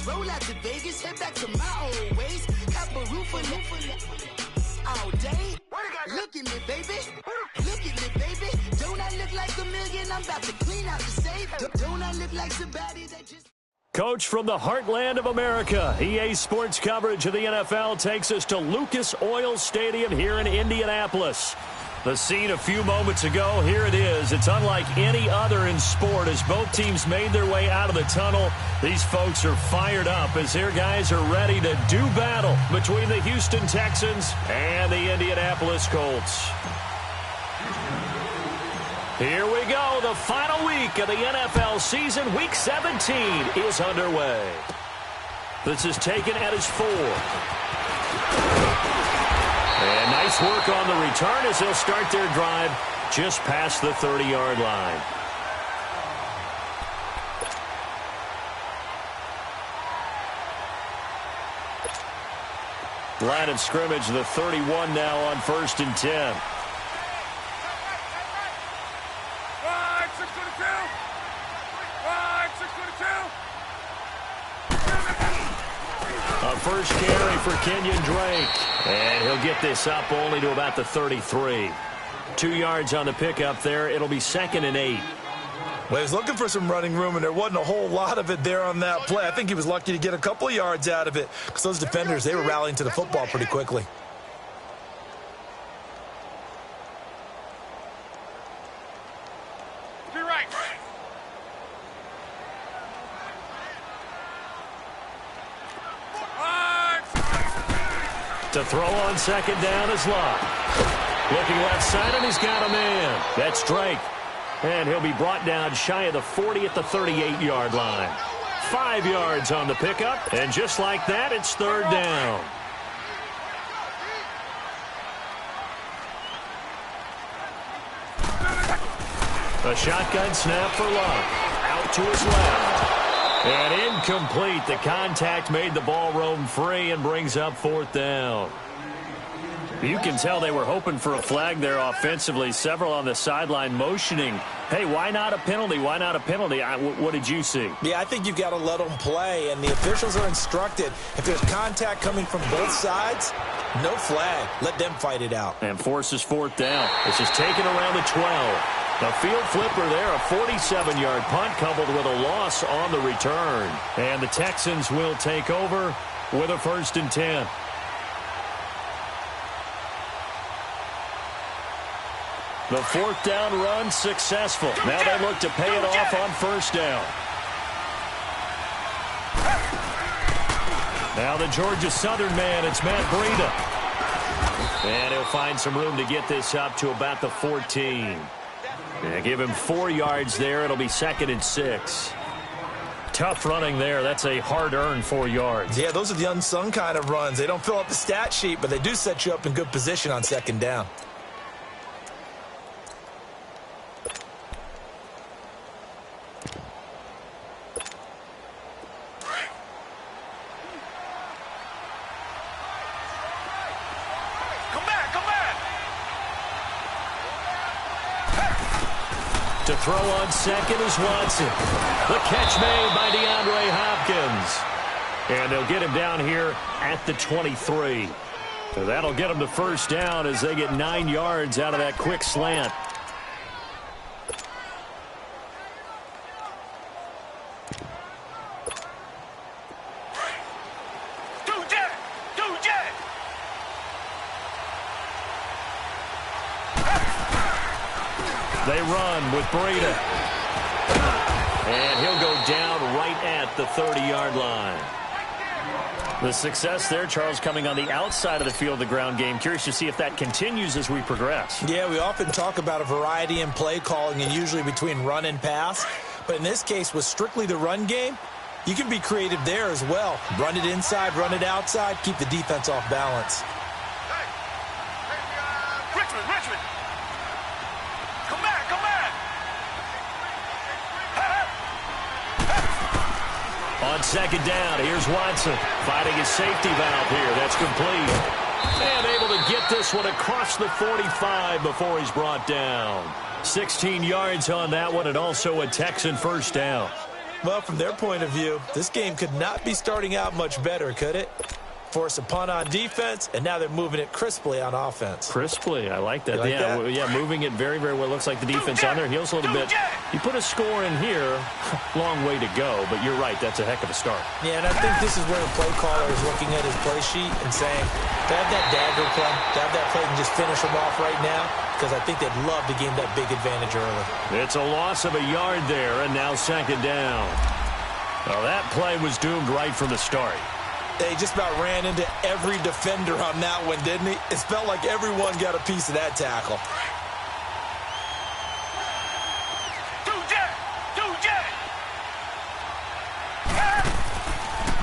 roll out to Vegas, head back to my old ways. Got a roof all day. Look at me, baby. Look at me, baby. Don't I look like a million? I'm about to clean out the safe. Don't I look like somebody that just... Coach from the heartland of America, EA Sports coverage of the NFL takes us to Lucas Oil Stadium here in Indianapolis. The scene a few moments ago, here it is. It's unlike any other in sport as both teams made their way out of the tunnel. These folks are fired up as their guys are ready to do battle between the Houston Texans and the Indianapolis Colts. Here we go. The final week of the NFL season. Week 17 is underway. This is taken at his 4. And nice work on the return as they'll start their drive just past the 30-yard line. Line of scrimmage, the 31 now on 1st and 10. A first carry for Kenyon Drake. And he'll get this up only to about the 33. 2 yards on the pickup there. It'll be 2nd and 8. Well, he was looking for some running room, and there wasn't a whole lot of it there on that play. I think he was lucky to get a couple of yards out of it because those defenders, they were rallying to the football pretty quickly. To throw on 2nd down is Locke. Looking left side, and he's got a man. That's Drake. And he'll be brought down shy of the 40 at the 38-yard line. 5 yards on the pickup, and just like that, it's 3rd down. A shotgun snap for Locke. Out to his left. And incomplete. The contact made the ball roam free and brings up 4th down. You can tell they were hoping for a flag there offensively. Several on the sideline motioning. Hey, why not a penalty? Why not a penalty? What did you see? Yeah, I think you've got to let them play, and the officials are instructed. If there's contact coming from both sides, no flag. Let them fight it out. And forces 4th down. This is taken around the 12. A field flipper there, a 47-yard punt coupled with a loss on the return. And the Texans will take over with a 1st and 10. The 4th down run successful. Now they look to pay it off on 1st down. Now the Georgia Southern man, it's Matt Breida. And he'll find some room to get this up to about the 14. And give him 4 yards there. It'll be 2nd and 6. Tough running there. That's a hard-earned 4 yards. Yeah, those are the unsung kind of runs. They don't fill up the stat sheet, but they do set you up in good position on 2nd down. To throw on 2nd is Watson. The catch made by DeAndre Hopkins. And they'll get him down here at the 23. So that'll get them to 1st down as they get 9 yards out of that quick slant. They run with Breida. And he'll go down right at the 30-yard line. The success there, Charles, coming on the outside of the field, the ground game. Curious to see if that continues as we progress. Yeah, we often talk about a variety in play calling and usually between run and pass. But in this case, with strictly the run game, you can be creative there as well. Run it inside, run it outside, keep the defense off balance. Richmond. Come back. On 2nd down, here's Watson fighting his safety valve here. That's complete. And able to get this one across the 45 before he's brought down. 16 yards on that one, and also a Texan 1st down. Well, from their point of view, this game could not be starting out much better, could it? Force a punt on defense, and now they're moving it crisply on offense. Crisply, I like that. Like yeah, that? Yeah, moving it very, very well. Looks like the defense on their heels a little bit. You put a score in here, long way to go, but you're right, that's a heck of a start. Yeah, and I think this is where the play caller is looking at his play sheet and saying, to have that dagger play, to have that play and just finish them off right now, because I think they'd love to gain that big advantage early. It's a loss of a yard there, and now second down. Well, that play was doomed right from the start. They just about ran into every defender on that one, didn't he? It felt like everyone got a piece of that tackle.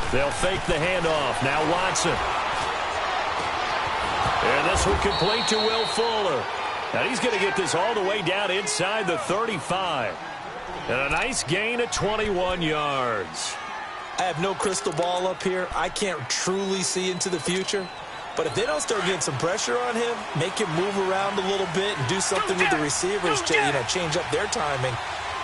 They'll fake the handoff. Now Watson. And this one complete to Will Fuller. Now he's going to get this all the way down inside the 35. And a nice gain of 21 yards. I have no crystal ball up here. I can't truly see into the future. But if they don't start getting some pressure on him, make him move around a little bit and do something with the receivers to, change up their timing,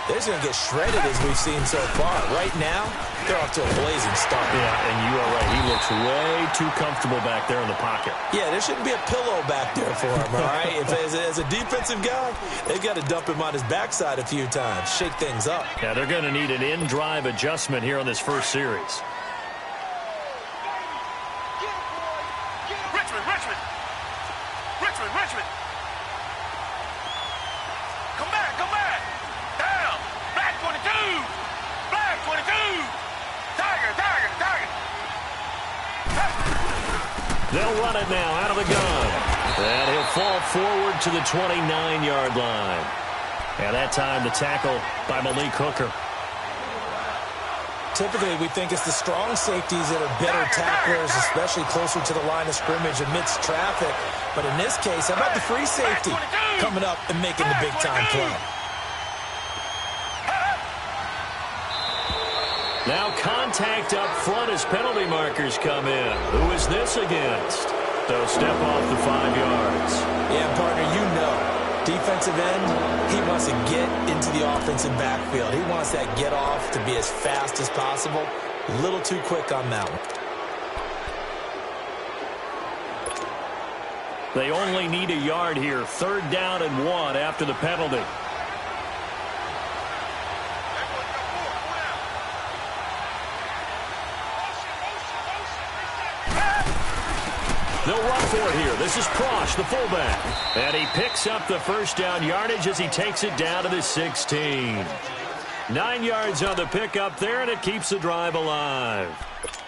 they're just going to get shredded as we've seen so far. Right now, they're off to a blazing start. Yeah, and you are right. He looks way too comfortable back there in the pocket. Yeah, there shouldn't be a pillow back there for him, all right? As a defensive guy, they've got to dump him on his backside a few times, shake things up. Yeah, they're going to need an in-drive adjustment here on this first series. Richmond. Come back. Down. Black 22. Tiger. They'll run it now out of the gun. And he'll fall forward to the 29-yard line. And that time the tackle by Malik Hooker. Typically, we think it's the strong safeties that are better tacklers, especially closer to the line of scrimmage amidst traffic. But in this case, how about the free safety coming up and making the big-time play? Now contact up front as penalty markers come in. Who is this against? They'll step off the 5 yards. Yeah, partner, you know. Defensive end, he wants to get into the offensive backfield. He wants that get off to be as fast as possible. A little too quick on that one. They only need a yard here. 3rd down and 1 after the penalty. They'll run for it here. This is Prosh, the fullback. And he picks up the first down yardage as he takes it down to the 16. 9 yards on the pickup there, and it keeps the drive alive.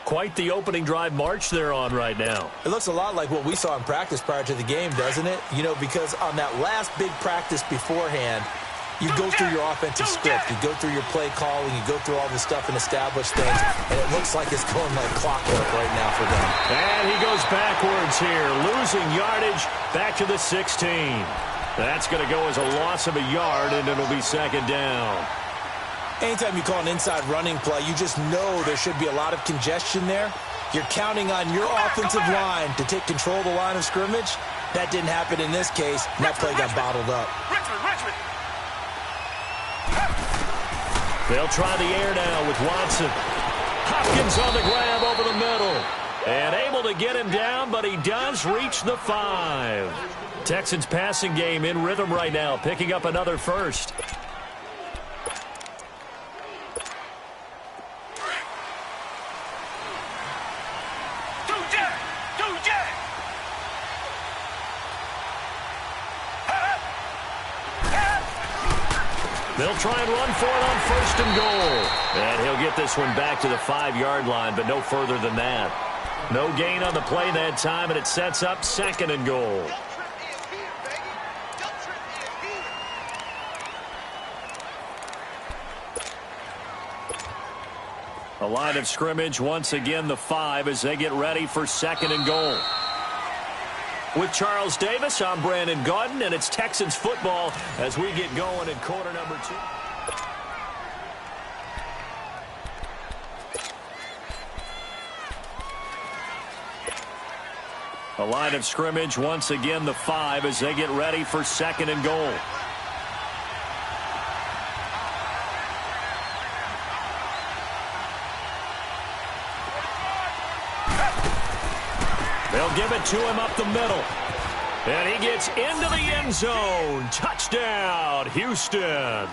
Quite the opening drive march they're on right now. It looks a lot like what we saw in practice prior to the game, doesn't it? You know, because on that last big practice beforehand, you go through your offensive script, you go through your play calling, you go through all this stuff and establish things, and it looks like it's going like clockwork right now for them. And he goes backwards here, losing yardage back to the 16. That's going to go as a loss of a yard, and it'll be 2nd down. Anytime you call an inside running play, you just know there should be a lot of congestion there. You're counting on your offensive line to take control of the line of scrimmage. That didn't happen in this case, and that play got bottled up. Richmond. They'll try the air now with Watson. Hopkins on the grab over the middle. And able to get him down, but he does reach the 5. Texans passing game in rhythm right now, picking up another first. They'll try and run for it on 1st and goal. And he'll get this one back to the 5-yard line, but no further than that. No gain on the play that time, and it sets up 2nd and goal. A line of scrimmage, once again the 5 as they get ready for 2nd and goal. With Charles Davis, I'm Brandon Gaudin, and it's Texans football as we get going in quarter number 2. A line of scrimmage, once again the 5 as they get ready for 2nd and goal. They'll give it to him up the middle. And he gets into the end zone. Touchdown, Houston.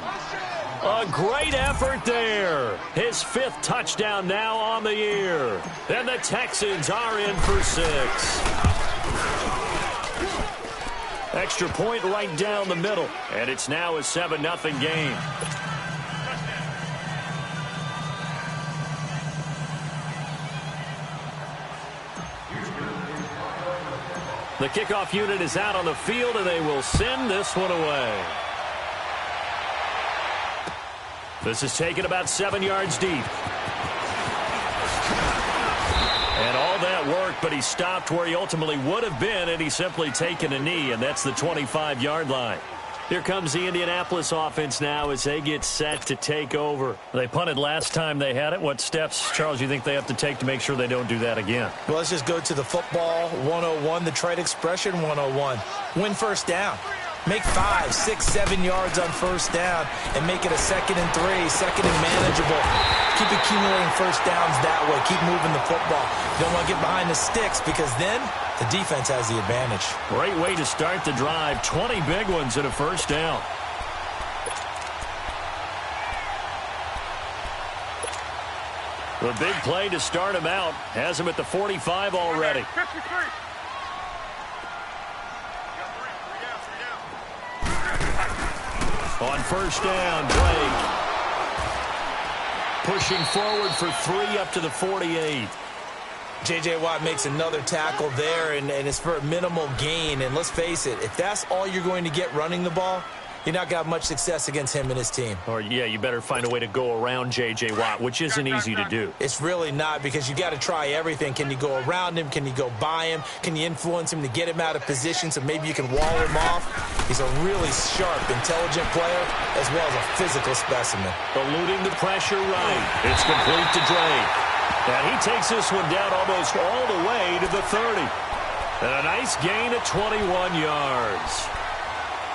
A great effort there. His 5th touchdown now on the year. And the Texans are in for 6. Extra point right down the middle. And it's now a 7-0 game. The kickoff unit is out on the field, and they will send this one away. This is taken about 7 yards deep. And all that worked, but he stopped where he ultimately would have been, and he's simply taken a knee, and that's the 25-yard line. Here comes the Indianapolis offense now as they get set to take over. They punted last time they had it. What steps, Charles, you think they have to take to make sure they don't do that again? Well, let's just go to the football 101, the trade expression 101. Win first down. Make 5, 6, 7 yards on first down and make it a 2nd and 3, 2nd and manageable. Keep accumulating first downs that way. Keep moving the football. You don't want to get behind the sticks because then the defense has the advantage. Great way to start the drive. 20 big ones and a first down. The big play to start him out has him at the 45 already. 53. On first down, Blake pushing forward for 3 up to the 48. J.J. Watt makes another tackle there, and it's for a minimal gain. And let's face it, if that's all you're going to get running the ball, you're not going to have much success against him and his team. Or, yeah, you better find a way to go around J.J. Watt, which isn't easy to do. It's really not, because you got to try everything. Can you go around him? Can you go by him? Can you influence him to get him out of position so maybe you can wall him off? He's a really sharp, intelligent player as well as a physical specimen. Eluding the pressure right. It's complete to Drake. And he takes this one down almost all the way to the 30. And a nice gain of 21 yards.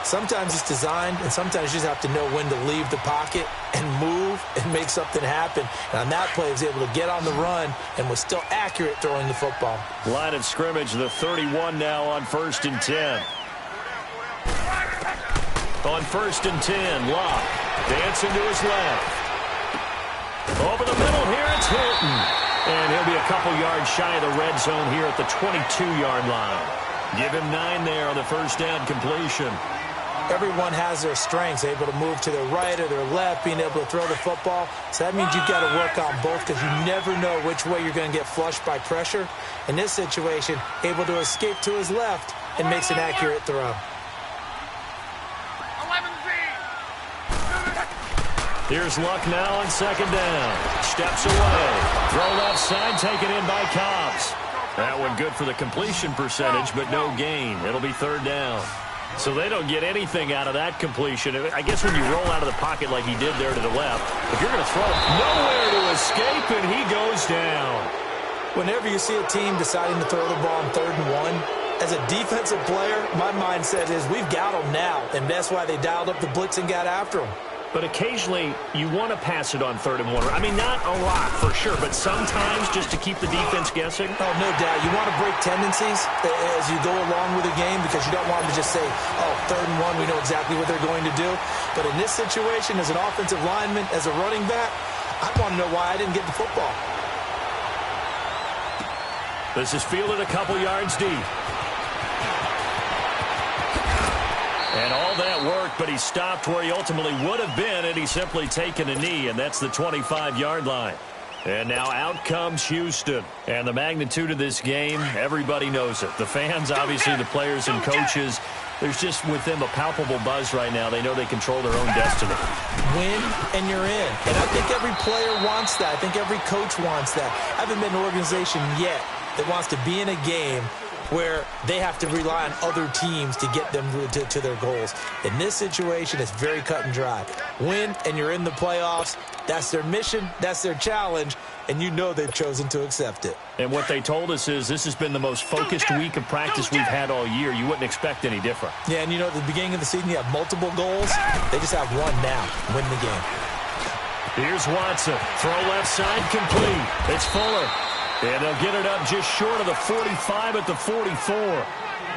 Sometimes it's designed, and sometimes you just have to know when to leave the pocket and move and make something happen. And on that play, he was able to get on the run and was still accurate throwing the football. Line of scrimmage, the 31 now on 1st and 10. On 1st and 10, Locke dancing to his left. Over the middle here, it's Hilton. And he'll be a couple yards shy of the red zone here at the 22-yard line. Give him 9 there on the first down completion. Everyone has their strengths, able to move to their right or their left, being able to throw the football. So that means you've got to work on both because you never know which way you're going to get flushed by pressure. In this situation, able to escape to his left and makes an accurate throw. Here's Luck now on 2nd down. Steps away. Throw left side, taken in by Cobbs. That one good for the completion percentage, but no gain. It'll be 3rd down. So they don't get anything out of that completion. I guess when you roll out of the pocket like he did there to the left, if you're going to throw it, nowhere to escape, and he goes down. Whenever you see a team deciding to throw the ball on 3rd and 1, as a defensive player, my mindset is we've got them now, and that's why they dialed up the blitz and got after them. But occasionally, you want to pass it on 3rd and 1. I mean, not a lot, for sure, but sometimes just to keep the defense guessing. Oh, no doubt. You want to break tendencies as you go along with the game because you don't want them to just say, oh, 3rd and 1, we know exactly what they're going to do. But in this situation, as an offensive lineman, as a running back, I want to know why I didn't get the football. This is fielded a couple yards deep. And all that worked, but he stopped where he ultimately would have been, and he's simply taken a knee, and that's the 25-yard line. And now out comes Houston. And the magnitude of this game, everybody knows it. The fans, obviously, the players and coaches, there's just with them a palpable buzz right now. They know they control their own destiny. Win, and you're in. And I think every player wants that. I think every coach wants that. I haven't been an organization yet that wants to be in a game where they have to rely on other teams to get them to their goals. In this situation, it's very cut and dry. Win, and you're in the playoffs. That's their mission. That's their challenge. And you know they've chosen to accept it. And what they told us is this has been the most focused week of practice we've had all year. You wouldn't expect any different. Yeah, and you know, at the beginning of the season, you have multiple goals. They just have one now. Win the game. Here's Watson. Throw left side complete. It's Fuller. And they'll get it up just short of the 45 at the 44.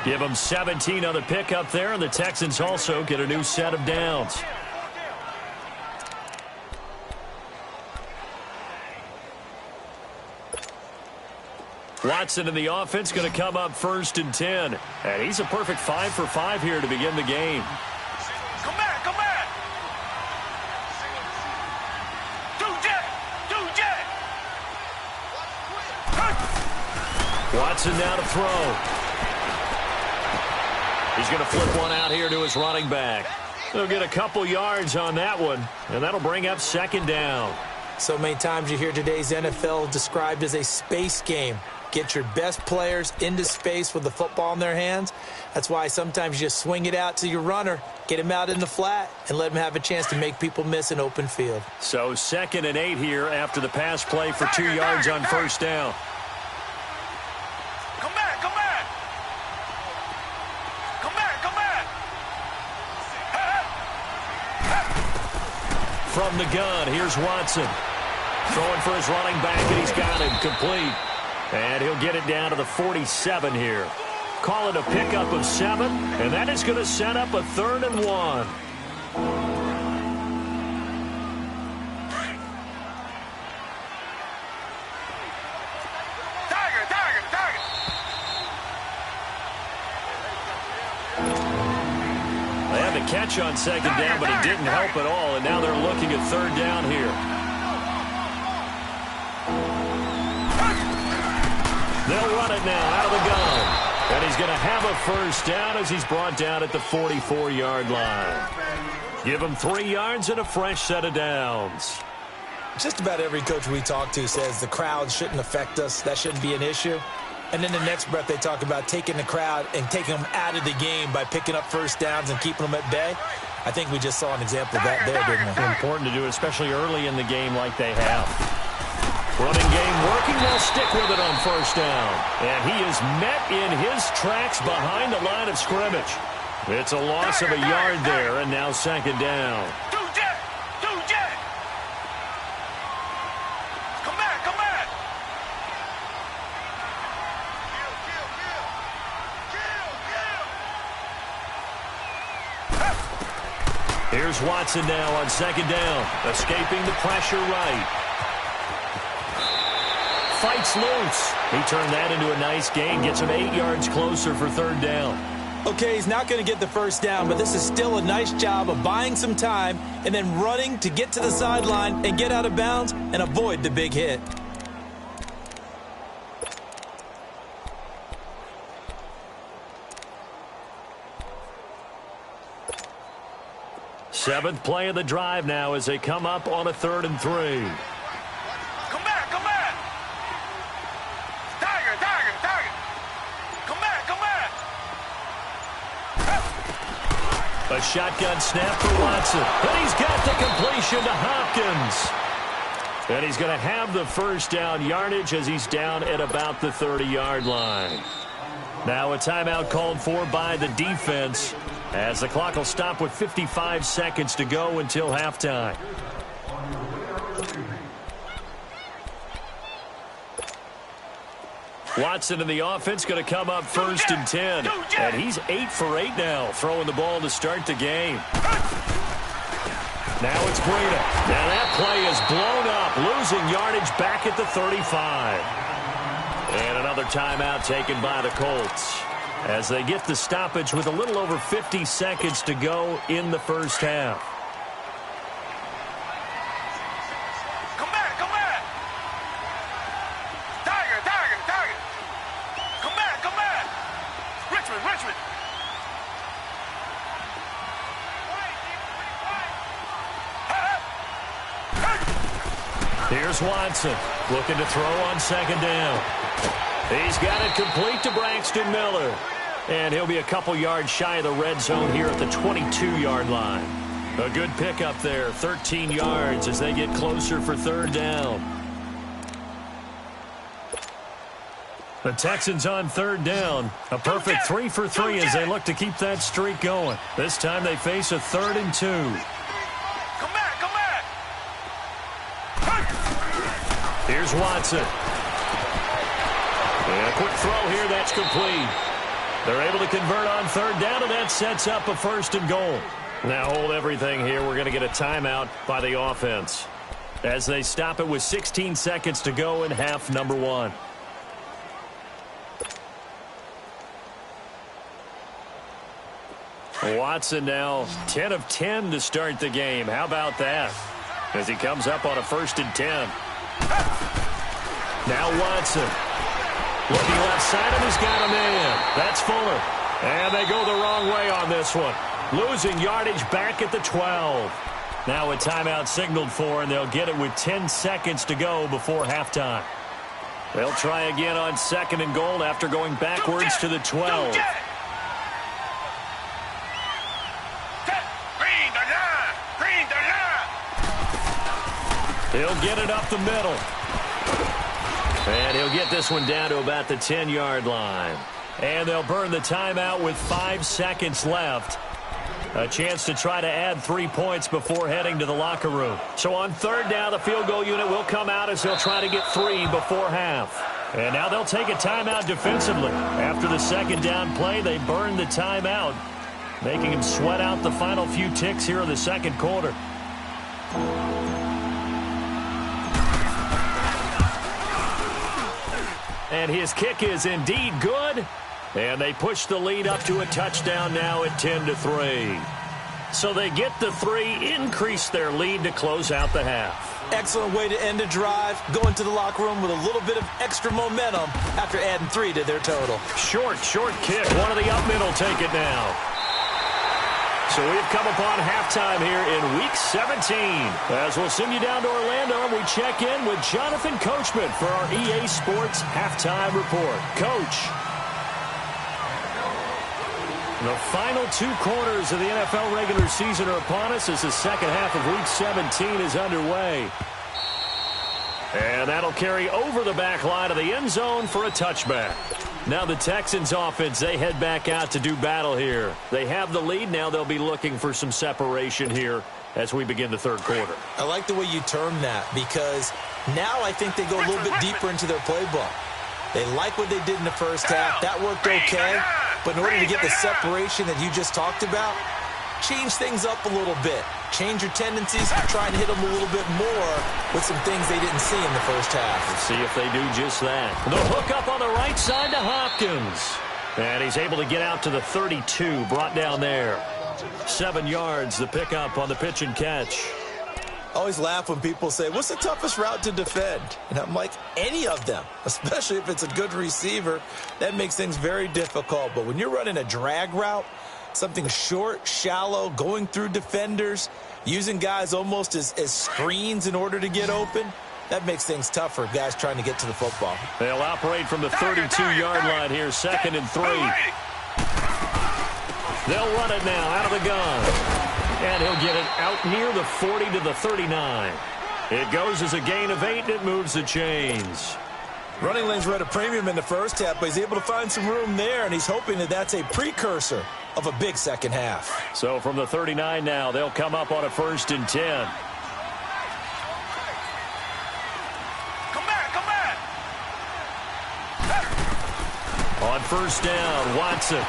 Give them 17 on the pickup there, and the Texans also get a new set of downs. Watson in the offense going to come up 1st and 10. And he's a perfect 5 for 5 here to begin the game. Come back, come back. Two jet. Watson now to throw. He's going to flip one out here to his running back. He'll get a couple yards on that one, and that'll bring up 2nd down. So many times you hear today's NFL described as a space game. Get your best players into space with the football in their hands. That's why sometimes you just swing it out to your runner, get him out in the flat, and let him have a chance to make people miss an open field. So 2nd and 8 here after the pass play for 2 yards on 1st down. Come back. From the gun, here's Watson. Throwing for his running back, and he's got him complete. And he'll get it down to the 47 here. Call it a pickup of 7, and that is going to set up a 3rd and 1. Tiger. They had the catch on 2nd down, but it didn't help at all, and now they're looking at 3rd down here. They'll run it now out of the gun. And he's going to have a 1st down as he's brought down at the 44-yard line. Give him 3 yards and a fresh set of downs. Just about every coach we talk to says the crowd shouldn't affect us. That shouldn't be an issue. And in the next breath, they talk about taking the crowd and taking them out of the game by picking up 1st downs and keeping them at bay. I think we just saw an example of that there, didn't we? Important to do, especially early in the game like they have. Running game working. They'll stick with it on 1st down. And he is met in his tracks behind the line of scrimmage. It's a loss of a yard there, and now 2nd down. Two jet. Come back. Here's Watson now on 2nd down. Escaping the pressure right. Fights loose. He turned that into a nice gain. Gets him 8 yards closer for 3rd down. Okay, he's not going to get the 1st down, but this is still a nice job of buying some time and then running to get to the sideline and get out of bounds and avoid the big hit. Seventh play of the drive now as they come up on a 3rd and 3. Come back. Tiger. Come back. A shotgun snap for Watson. And he's got the completion to Hopkins. And he's going to have the 1st down yardage as he's down at about the 30-yard line. Now a timeout called for by the defense as the clock will stop with 55 seconds to go until halftime. Watson in the offense going to come up 1st and 10. And he's 8 for 8 now, throwing the ball to start the game. Now it's Breida. Now that play is blown up, losing yardage back at the 35. And another timeout taken by the Colts as they get the stoppage with a little over 50 seconds to go in the 1st half. Come back. Tiger. Come back. Richmond. Here's Watson looking to throw on 2nd down. He's got it complete to Braxton Miller. And he'll be a couple yards shy of the red zone here at the 22-yard line. A good pickup there, 13 yards as they get closer for 3rd down. The Texans on 3rd down. A perfect 3 for 3 as they look to keep that streak going. This time they face a 3rd and 2. Come back. Here's Watson. And a quick throw here, that's complete. They're able to convert on third down, and that sets up a 1st and goal. Now hold everything here. We're going to get a timeout by the offense as they stop it with 16 seconds to go in half number 1. Watson now 10 of 10 to start the game. How about that? As he comes up on a 1st and 10. Now Watson. Looking left side, and he's got a man. That's Fuller. And they go the wrong way on this one. Losing yardage back at the 12. Now a timeout signaled for, and they'll get it with 10 seconds to go before halftime. They'll try again on 2nd and goal after going backwards to the 12. He'll get it up the middle. And he'll get this one down to about the 10-yard line. And they'll burn the timeout with 5 seconds left. A chance to try to add 3 points before heading to the locker room. So on 3rd down, the field goal unit will come out as they'll try to get 3 before half. And now they'll take a timeout defensively. After the 2nd down play, they burn the timeout, making him sweat out the final few ticks here in the 2nd quarter. And his kick is indeed good. And they push the lead up to a touchdown now at 10-3. So they get the 3, increase their lead to close out the half. Excellent way to end a drive. Go into the locker room with a little bit of extra momentum after adding 3 to their total. Short kick. One of the up men will take it now. So we've come upon halftime here in Week 17. As we'll send you down to Orlando, and we check in with Jonathan Coachman for our EA Sports Halftime Report. Coach. The final 2 quarters of the NFL regular season are upon us as the second half of Week 17 is underway. And that'll carry over the back line of the end zone for a touchback. Now the Texans offense, they head back out to do battle here. They have the lead. Now they'll be looking for some separation here as we begin the 3rd quarter. I like the way you term that, because now I think they go a little bit deeper into their playbook. They like what they did in the first half. That worked okay. But in order to get the separation that you just talked about, change things up a little bit. Change your tendencies, try and hit them a little bit more with some things they didn't see in the first half. Let's see if they do just that. The hook up on the right side to Hopkins. And he's able to get out to the 32, brought down there. 7 yards, the pickup on the pitch and catch. I always laugh when people say, what's the toughest route to defend? And I'm like, any of them, especially if it's a good receiver. That makes things very difficult. But when you're running a drag route, something short, shallow, going through defenders, using guys almost as screens in order to get open, that makes things tough for guys trying to get to the football. They'll operate from the 32-yard line here, 2nd and 3. They'll run it now out of the gun. And he'll get it out near the 40 to the 39. It goes as a gain of 8, and it moves the chains. Running lanes were at a premium in the first half, but he's able to find some room there, and he's hoping that that's a precursor of a big second half. So from the 39 now, they'll come up on a 1st and 10. Come back. On 1st down, Watson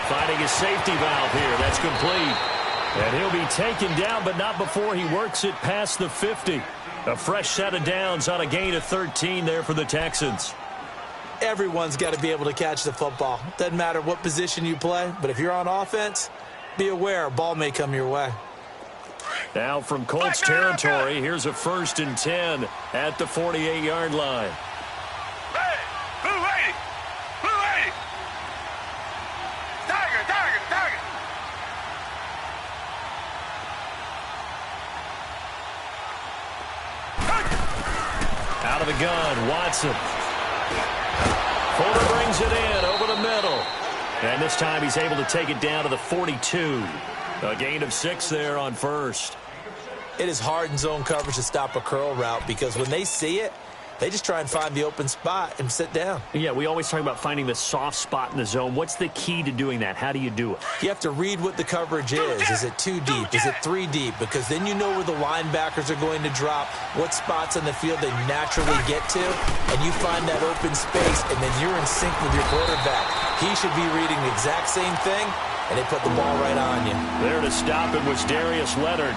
finding a safety valve here. That's complete. And he'll be taken down, but not before he works it past the 50. A fresh set of downs on a gain of 13 there for the Texans. Everyone's got to be able to catch the football. Doesn't matter what position you play, but if you're on offense, be aware a ball may come your way. Now from Colts territory, here's a 1st and 10 at the 48-yard line. Hey, blue lady. Tiger. Out of the gun, Watson. Fuller brings it in over the middle. And this time he's able to take it down to the 42. A gain of 6 there on 1st. It is hard in zone coverage to stop a curl route because when they see it, They just try and find the open spot and sit down. Yeah, we always talk about finding the soft spot in the zone. What's the key to doing that? How do you do it? You have to read what the coverage is. Is it 2 deep? Is it 3 deep? Because then you know where the linebackers are going to drop, what spots on the field they naturally get to, and you find that open space, and then you're in sync with your quarterback. He should be reading the exact same thing, and they put the ball right on you. There to stop it was Darius Leonard.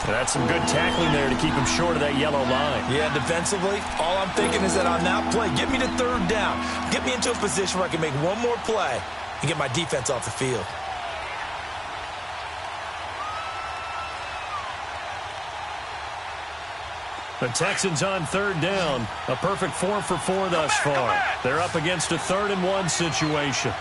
That's some good tackling there to keep him short of that yellow line. Yeah, defensively, all I'm thinking is that on that play, get me to third down. Get me into a position where I can make one more play and get my defense off the field. The Texans on third down. A perfect 4 for 4 thus far. They're up against a 3rd and 1 situation.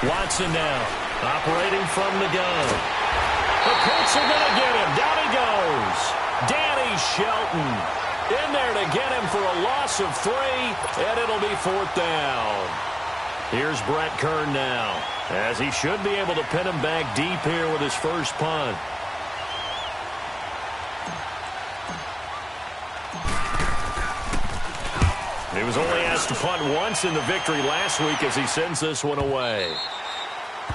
Watson now, operating from the gun. The Colts are going to get him. Down he goes. Danny Shelton in there to get him for a loss of 3, and it'll be 4th down. Here's Brett Kern now, as he should be able to pin him back deep here with his first punt. He was only asked to punt once in the victory last week as he sends this one away.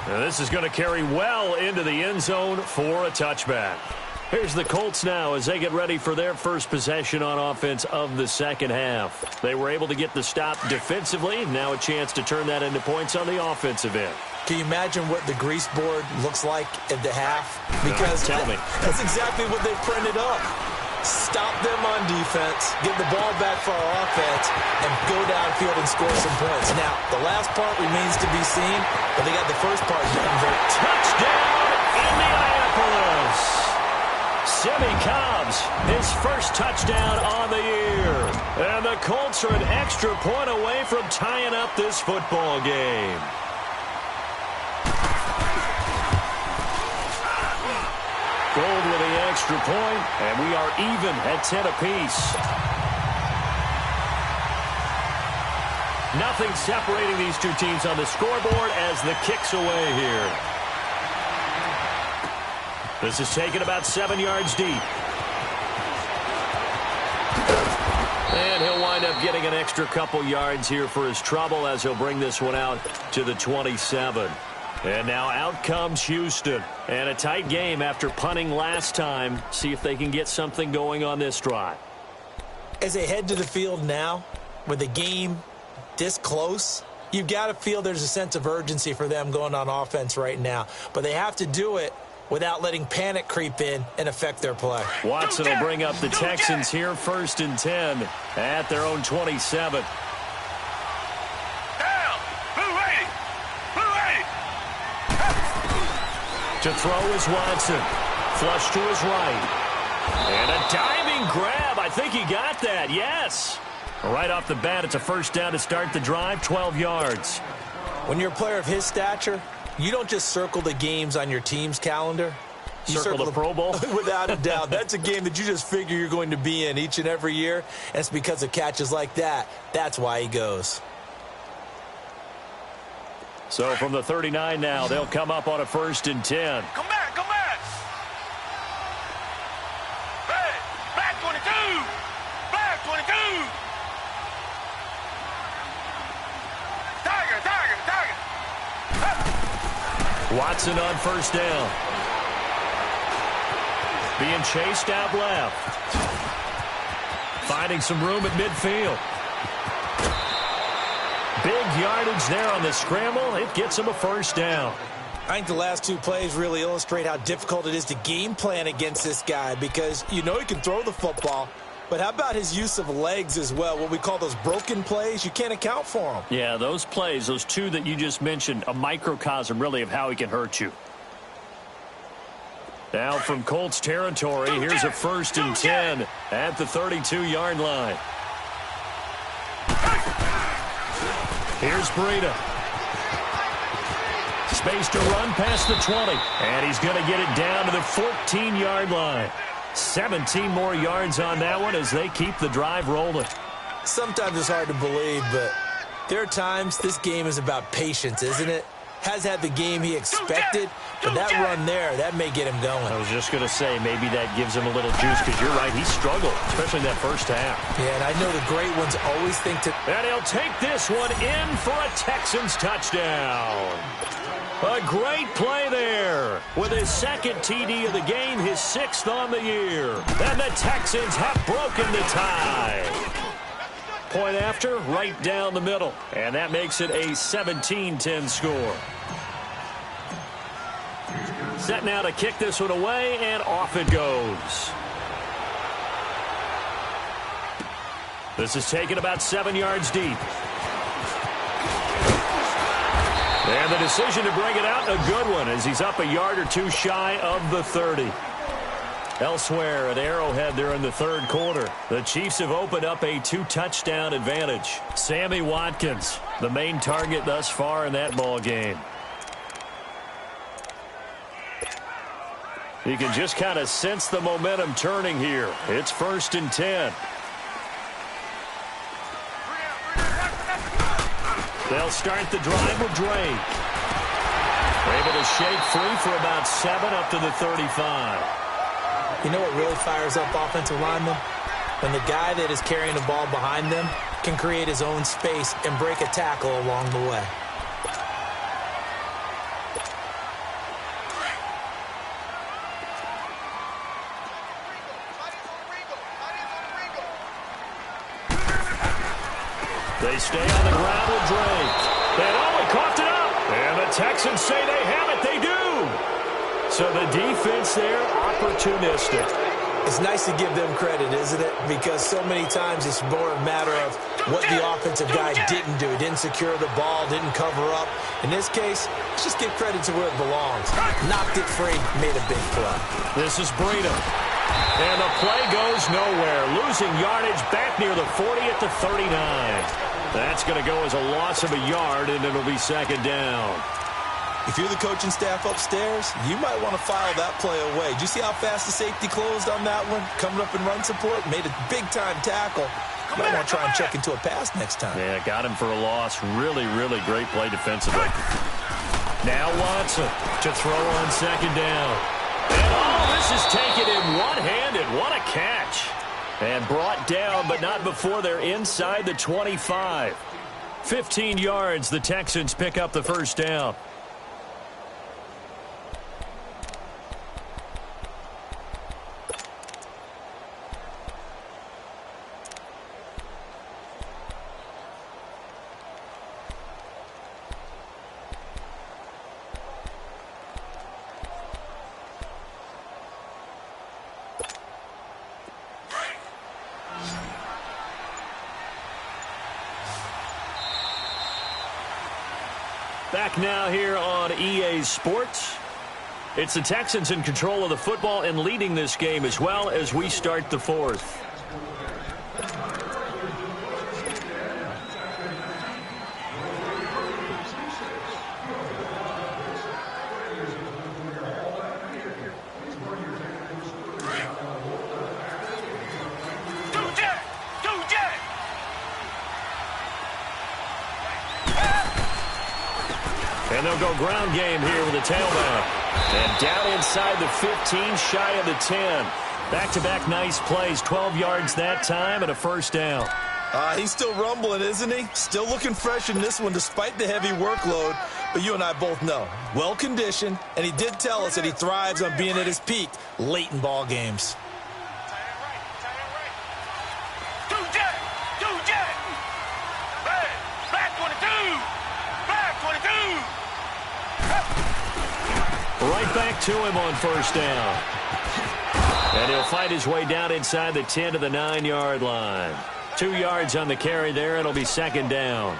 Now this is going to carry well into the end zone for a touchback. Here's the Colts now as they get ready for their first possession on offense of the second half. They were able to get the stop defensively. Now a chance to turn that into points on the offensive end. Can you imagine what the grease board looks like at the half? Because tell me. That's exactly what they printed up. Stop them on defense, get the ball back for our offense, and go downfield and score some points. Now, the last part remains to be seen, but they got the first part done. Touchdown, Indianapolis! Simmie Cobbs, his first touchdown on the year. And the Colts are an extra point away from tying up this football game. Gold with the extra point, and we are even at 10 apiece. Nothing separating these two teams on the scoreboard as the kick's away here. This is taken about 7 yards deep. And he'll wind up getting an extra couple yards here for his trouble as he'll bring this one out to the 27. And now out comes Houston. And a tight game after punting last time. See if they can get something going on this drive. As they head to the field now, with the game this close, you've got to feel there's a sense of urgency for them going on offense right now. But they have to do it without letting panic creep in and affect their play. Watson will bring up the Texans here 1st and 10 at their own 27. To throw is Watson. Flush to his right. And a diving grab. I think he got that. Yes. Right off the bat, it's a first down to start the drive, 12 yards. When you're a player of his stature, you don't just circle the games on your team's calendar. You circle the Pro Bowl? Without a doubt. That's a game that you just figure you're going to be in each and every year. And it's because of catches like that. That's why he goes. So from the 39 now, they'll come up on a 1st and 10. Come back, come back. Hey, back 22. Back 22. Tiger, tiger, tiger. Watson on 1st down. Being chased out left. Finding some room at midfield. Big yardage there on the scramble. It gets him a first down. I think the last 2 plays really illustrate how difficult it is to game plan against this guy because you know he can throw the football, but how about his use of legs as well? What we call those broken plays, you can't account for them. Yeah, those plays, those 2 that you just mentioned, a microcosm really of how he can hurt you. Now from Colts territory, here's a 1st and 10 at the 32-yard line. Here's Breida. Space to run past the 20. And he's going to get it down to the 14-yard line. 17 more yards on that one as they keep the drive rolling. Sometimes it's hard to believe, but there are times this game is about patience, isn't it? has had the game he expected, but that run there, that may get him going. I was just going to say, maybe that gives him a little juice, because you're right, he struggled, especially in that first half. Yeah, and I know the great ones always think to... And he'll take this one in for a Texans touchdown. A great play there. With his second TD of the game, his 6th on the year. And the Texans have broken the tie. Point after, right down the middle. And that makes it a 17-10 score. Set now to kick this one away, and off it goes. This is taken about 7 yards deep. And the decision to bring it out, a good one, as he's up a yard or two shy of the 30. Elsewhere at Arrowhead there in the third quarter, the Chiefs have opened up a 2-touchdown advantage. Sammy Watkins, the main target thus far in that ball game. You can just kind of sense the momentum turning here. It's 1st and 10. They'll start the drive with Drake. Able to shake free for about 7 up to the 35. You know what really fires up offensive linemen? When the guy that is carrying the ball behind them can create his own space and break a tackle along the way. They stay on the ground with Drake. He coughed it up. And the Texans say they have it. They do. So the defense there, opportunistic. It's nice to give them credit, isn't it? Because so many times it's more a matter of what the offensive guy didn't do. He didn't secure the ball, didn't cover up. In this case, let's just give credit to where it belongs. Knocked it free, made a big play. This is Breida. And the play goes nowhere. Losing yardage back near the 40 at the 39. That's going to go as a loss of a yard, and it'll be 2nd down. If you're the coaching staff upstairs, you might want to file that play away. Did you see how fast the safety closed on that one? Coming up in run support, made a big-time tackle. You might want to try and check into a pass next time. Yeah, got him for a loss. Really, really great play defensively. Now Watson to throw on 2nd down. And this is taken in one-handed. What a catch. And brought down, but not before they're inside the 25. 15 yards, the Texans pick up the 1st down. Back now here on EA Sports. It's the Texans in control of the football and leading this game as well as we start the 4th. And they'll go ground game here with a tailback. And down inside the 15, shy of the 10. Back-to-back nice plays, 12 yards that time and a 1st down. He's still rumbling, isn't he? Still looking fresh in this one despite the heavy workload. But you and I both know, well-conditioned, and he did tell us that he thrives on being at his peak late in ball games. Right back to him on 1st down. And he'll fight his way down inside the 10 to the 9-yard line. 2 yards on the carry there. It'll be 2nd down.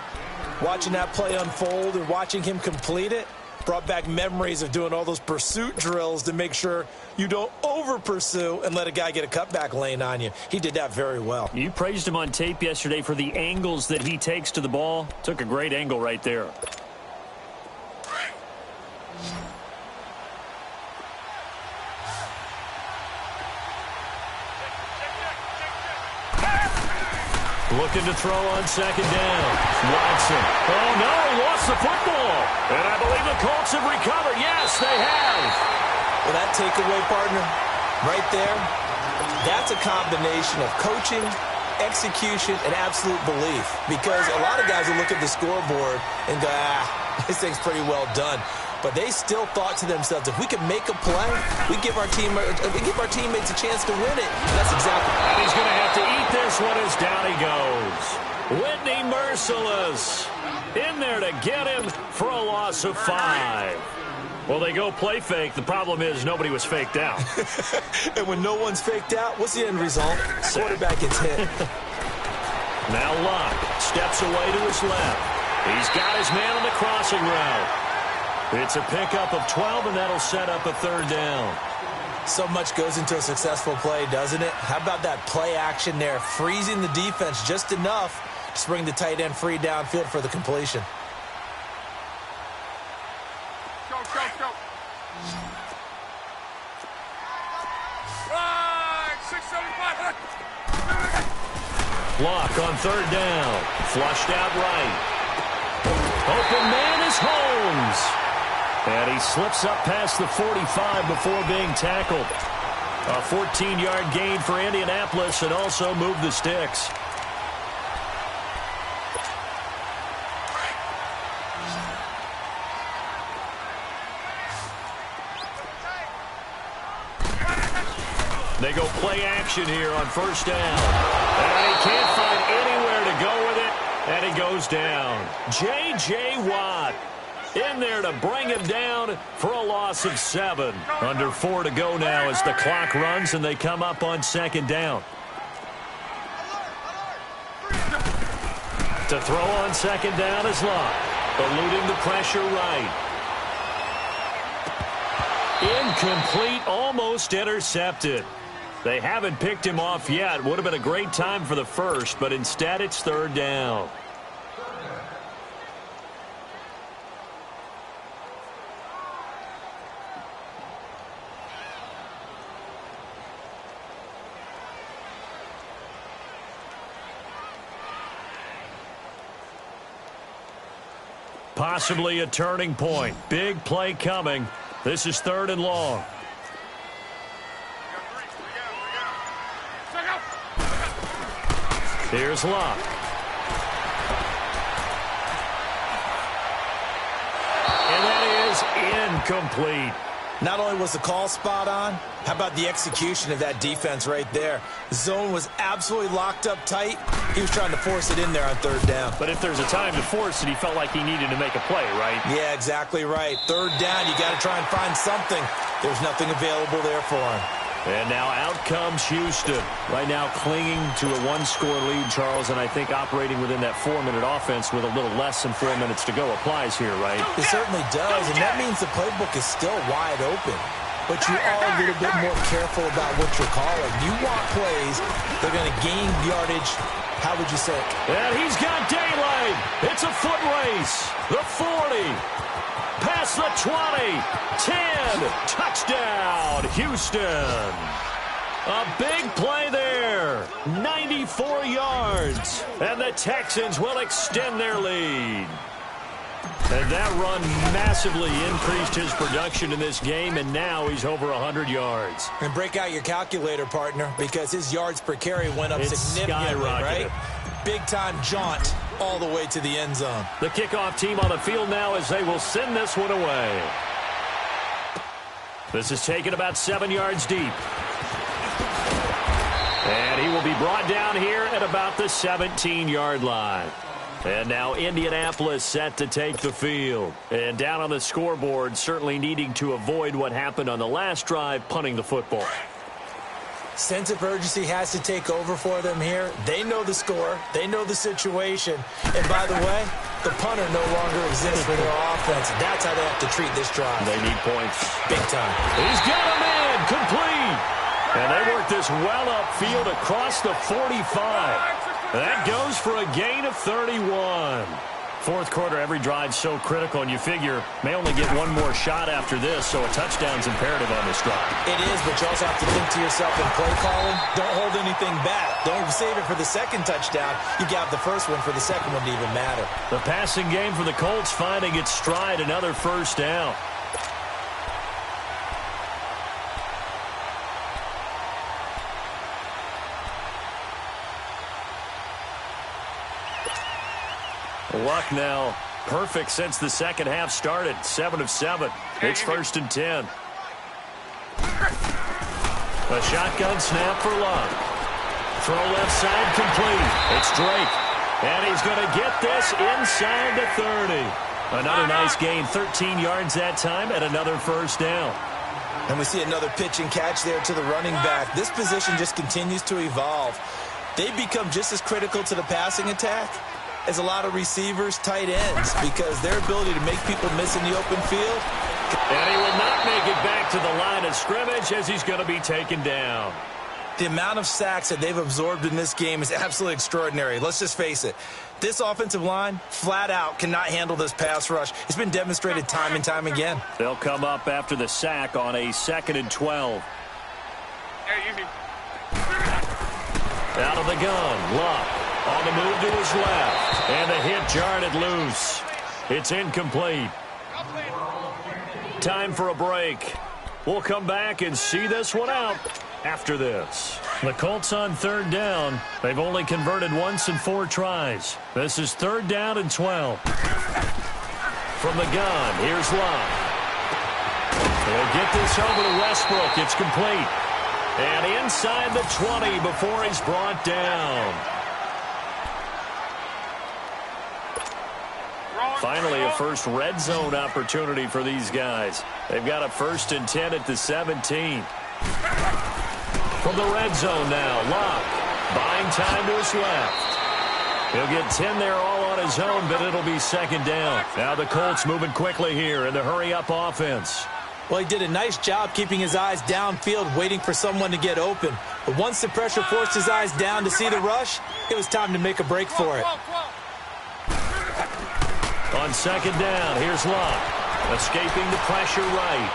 Watching that play unfold and watching him complete it brought back memories of doing all those pursuit drills to make sure you don't over-pursue and let a guy get a cutback lane on you. He did that very well. You praised him on tape yesterday for the angles that he takes to the ball. Took a great angle right there. Looking to throw on second down. Watson. Oh, no, he lost the football. And I believe the Colts have recovered. Yes, they have. Well, that takeaway, partner, right there, that's a combination of coaching, execution, and absolute belief. Because a lot of guys will look at the scoreboard and go, this thing's pretty well done. But they still thought to themselves, if we can make a play, we give our teammates a chance to win it. That's exactly. And he's going to have to eat this one as down he goes. Whitney Merciless in there to get him for a loss of 5. Well, they go play fake. The problem is nobody was faked out. And when no one's faked out, what's the end result? Quarterback gets hit. Now Luck steps away to his left. He's got his man on the crossing route. It's a pickup of 12, and that'll set up a third down. So much goes into a successful play, doesn't it? How about that play action there, freezing the defense just enough to bring the tight end free downfield for the completion. Go. Right, 675. Luck on third down. Flushed out right. Open man is Holmes. And he slips up past the 45 before being tackled. A 14-yard gain for Indianapolis and also moved the sticks. They go play action here on first down. And he can't find anywhere to go with it. And he goes down. J.J. Watt in there to bring him down for a loss of 7. Under 4 to go now as the clock runs and they come up on second down. To throw on second down is Luck. Eluding the pressure right. Incomplete, almost intercepted. They haven't picked him off yet. Would have been a great time for the first, but instead it's third down. Possibly a turning point. Big play coming. This is third and long. Here's Luck. And that is incomplete. Not only was the call spot on, how about the execution of that defense right there? The zone was absolutely locked up tight. He was trying to force it in there on third down. But if there's a time to force it, he felt like he needed to make a play, right? Yeah, exactly right. Third down, you got to try and find something. There's nothing available there for him. And now out comes Houston. Right now clinging to a one-score lead, Charles, and I think operating within that 4-minute offense with a little less than 4 minutes to go applies here, right? It certainly does, and that means the playbook is still wide open. But you are a little bit more careful about what you're calling. You want plays, they're going to gain yardage. How would you say it? And he's got daylight. It's a foot race. The 40. Past the 20, 10, touchdown, Houston. A big play there, 94 yards, and the Texans will extend their lead. And that run massively increased his production in this game, and now he's over 100 yards. And break out your calculator, partner, because his yards per carry went up significantly, right? Big-time jaunt all the way to the end zone. The kickoff team on the field now as they will send this one away. This is taken about 7 yards deep. And he will be brought down here at about the 17-yard line. And now Indianapolis set to take the field. And down on the scoreboard, certainly needing to avoid what happened on the last drive, punting the football. Sense of urgency has to take over for them here. They know the score. They know the situation. And by the way, the punter no longer exists for their offense. That's how they have to treat this drive. They need points. Big time. He's got a man complete. And they work this well upfield across the 45. That goes for a gain of 31. Fourth quarter, every drive so critical, and you figure may only get one more shot after this, so a touchdown's imperative on this drive. It is, but you also have to think to yourself in play calling, don't hold anything back. Don't save it for the second touchdown. You got the first one for the second one to even matter. The passing game for the Colts finding its stride, another first down. Luck now perfect since the second half started. 7 of 7. It's 1st and 10. A shotgun snap for Luck. Throw left side complete. It's Drake. And he's going to get this inside the 30. Another nice gain. 13 yards that time and another first down. And we see another pitch and catch there to the running back. This position just continues to evolve. They become just as critical to the passing attack as a lot of receivers, tight ends, because their ability to make people miss in the open field. And he will not make it back to the line of scrimmage as he's going to be taken down. The amount of sacks that they've absorbed in this game is absolutely extraordinary. Let's just face it. This offensive line, flat out, cannot handle this pass rush. It's been demonstrated time and time again. They'll come up after the sack on a 2nd and 12. Out of the gun, Luck. On the move to his left. And the hit jarred loose. It's incomplete. Time for a break. We'll come back and see this one out after this. The Colts on 3rd down. They've only converted once in 4 tries. This is 3rd down and 12. From the gun, here's Luck. They'll get this over to Westbrook. It's complete. And inside the 20 before he's brought down. Finally, a first red zone opportunity for these guys. They've got a 1st and 10 at the 17. From the red zone now, Luck buying time to his left. He'll get 10 there all on his own, but it'll be 2nd down. Now the Colts moving quickly here in the hurry-up offense. Well, he did a nice job keeping his eyes downfield, waiting for someone to get open. But once the pressure forced his eyes down to see the rush, it was time to make a break for it. On 2nd down, here's Luck. Escaping the pressure right.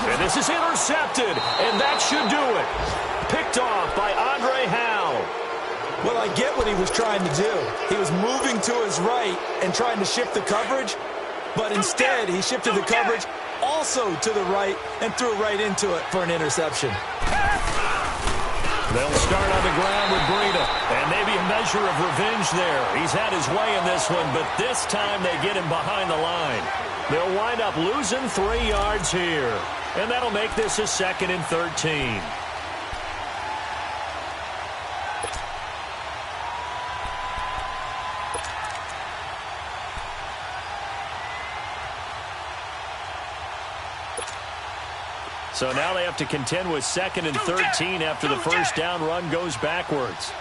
And this is intercepted, and that should do it. Picked off by Andre Howe. Well, I get what he was trying to do. He was moving to his right and trying to shift the coverage, but instead he shifted the coverage also to the right and threw right into it for an interception. They'll start on the ground with Breida, and maybe a measure of revenge there. He's had his way in this one, but this time they get him behind the line. They'll wind up losing 3 yards here, and that'll make this a 2nd and 13. So now they have to contend with 2nd and 13 after the first down run goes backwards.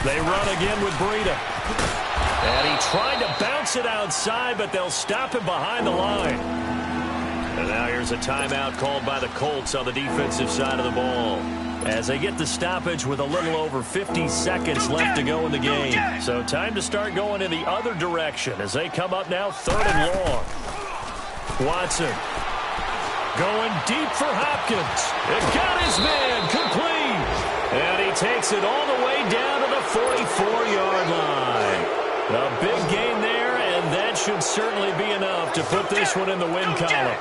They run again with Breida. And he tried to bounce it outside, but they'll stop him behind the line. And now here's a timeout called by the Colts on the defensive side of the ball, as they get the stoppage with a little over 50 seconds left to go in the game. So time to start going in the other direction as they come up now 3rd and long. Watson going deep for Hopkins. It got his man complete. And he takes it all the way down to the 44-yard line. A big gain there, and that should certainly be enough to put this one in the win column.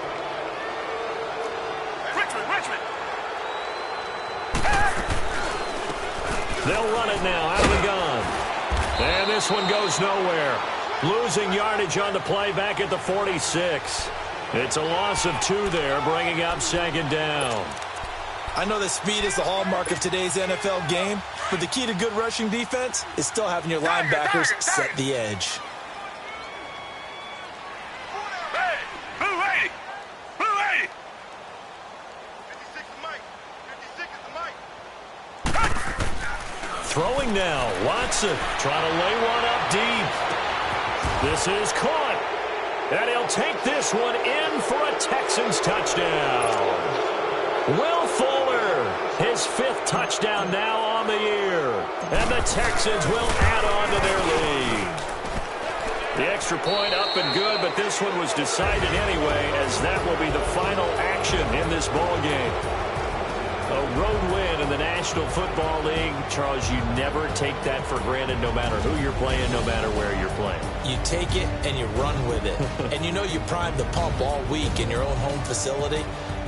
They'll run it now out of the gun. And this one goes nowhere. Losing yardage on the play back at the 46. It's a loss of 2 there, bringing up 2nd down. I know that speed is the hallmark of today's NFL game, but the key to good rushing defense is still having your linebackers set the edge. Throwing now, Watson trying to lay one up deep. This is caught, and he'll take this one in for a Texans touchdown. Will Fuller His 5th touchdown now on the year. And the Texans will add on to their lead. The extra point up and good, but this one was decided anyway, as that will be the final action in this ball game. A road win in the National Football League. Charles, you never take that for granted, no matter who you're playing, no matter where you're playing. You take it and you run with it. And you know you primed the pump all week in your own home facility.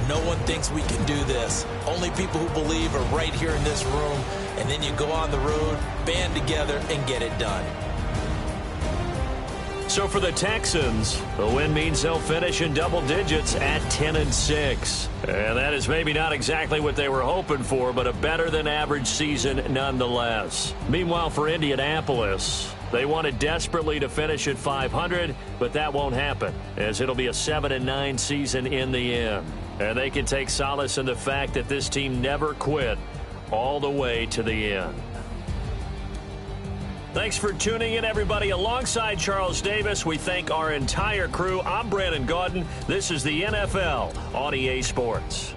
No one thinks we can do this. Only people who believe are right here in this room. And then you go on the road, band together, and get it done. So for the Texans, the win means they'll finish in double digits at 10-6. And that is maybe not exactly what they were hoping for, but a better than average season nonetheless. Meanwhile, for Indianapolis, they wanted desperately to finish at 500, but that won't happen, as it'll be a 7-9 season in the end. And they can take solace in the fact that this team never quit all the way to the end. Thanks for tuning in, everybody. Alongside Charles Davis, we thank our entire crew. I'm Brandon Gaudin. This is the NFL on EA Sports.